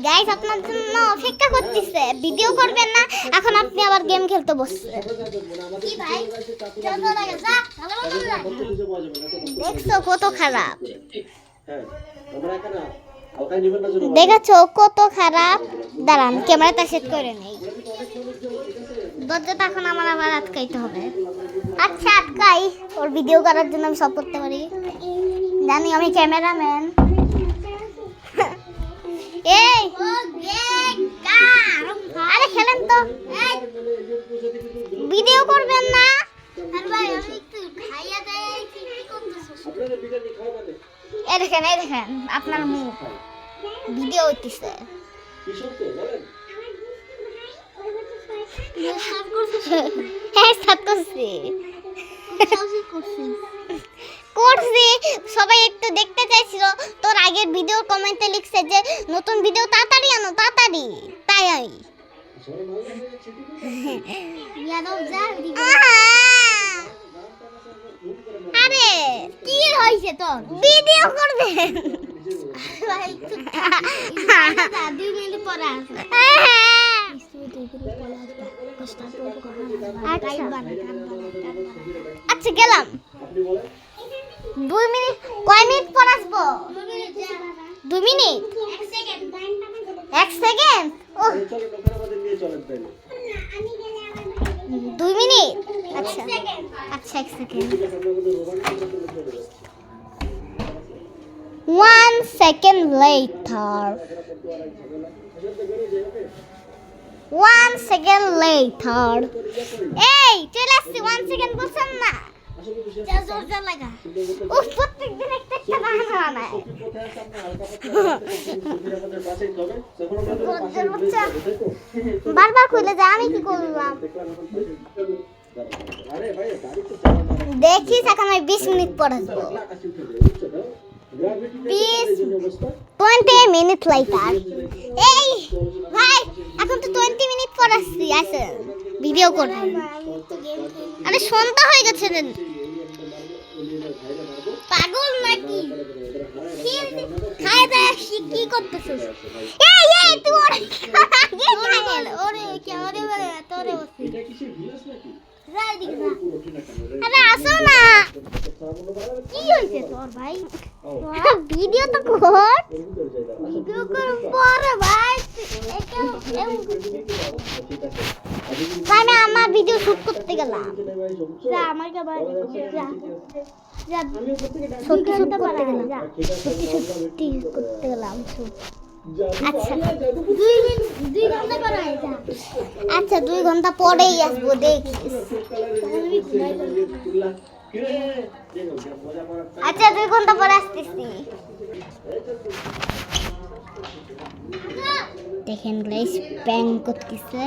Guys আপনার জন্য অপেক্ষা করতেছে, ভিডিও করবেন না, এখন আপনি আবার গেম খেলতে বসছেন। কি ভাই চলো লাগে যা দেখছো কত খারাপ, দেখেছো কত খারাপ। দাঁড়ান ক্যামেরাটা সেট করে নেই, দরজাটা এখন আমার আবার আটকাইতে হবে। আচ্ছা আটকাই, ওর ভিডিও করার জন্য আমি সব করতে পারি, জানি আমি ক্যামেরাম্যান। এই আরে খেলেন তো, ভিডিও করবেন না। এই দেখেন আপনার মুখ ভিডিও হইতেছে। হ্যাঁ স্টার্ট করছি সবাই একটু দেখতে চাইছিল, তোর আগের ভিডিওর কমেন্টে লিখছে যে নতুন ভিডিও তাড়াতাড়ি আনো তাড়াতাড়ি, তাই আরে কি হইছে তোর ভিডিও করবে 2 মিনিট পরে আসবে। আচ্ছা গেলাম 2 মিনিট, কয় মিনিট পর আসবো? 2 মিনিট 1 সেকেন্ড, ও 2 মিনিট, আচ্ছা আচ্ছা 1 second, 1 second later, 1 second later, এই চলে আসছি 1 সেকেন্ড বলছেন না, যা জোর জোর লাগা। ও প্রত্যেকদিন একটা একটা বাহানা বানায়। বারবার খুলে যায়, আমি কি করলাম? দেখিস এখন আমি 20 মিনিট পরে আসবো, 20 মিনিট লাইটার। এই ভাই এখন তো 20 মিনিট পর আসছি, আসেন ভিডিও করবেন। আরে সন্ধ্যা হয়ে গেছে, পাগল নাকি? খায় যায় কি করতেছিস? এই এই তুই ওরে ওরে কেমনে বলে তোরে এটা কিসের ভিউস নাকি? যাই দিক না, আরে আসো না, কি হইছে তোর ভাই? ভিডিও তো কর, ভিডিও কর পরে ভাই, আমি আমার ভিডিও শুট করতে গেলাম, যা আমাকে বাড়ি যা যা সত্যি শুট করতে গেলাম, যা সত্যি করতে গেলাম। আচ্ছা 2 ঘন্টা পরে যা, আচ্ছা 2 ঘন্টা পরেই আসবো, দেখিস। আচ্ছা 2 ঘন্টা পরে আসতেছি। দেখেন গাইস প্র্যাঙ্ক করতেছে।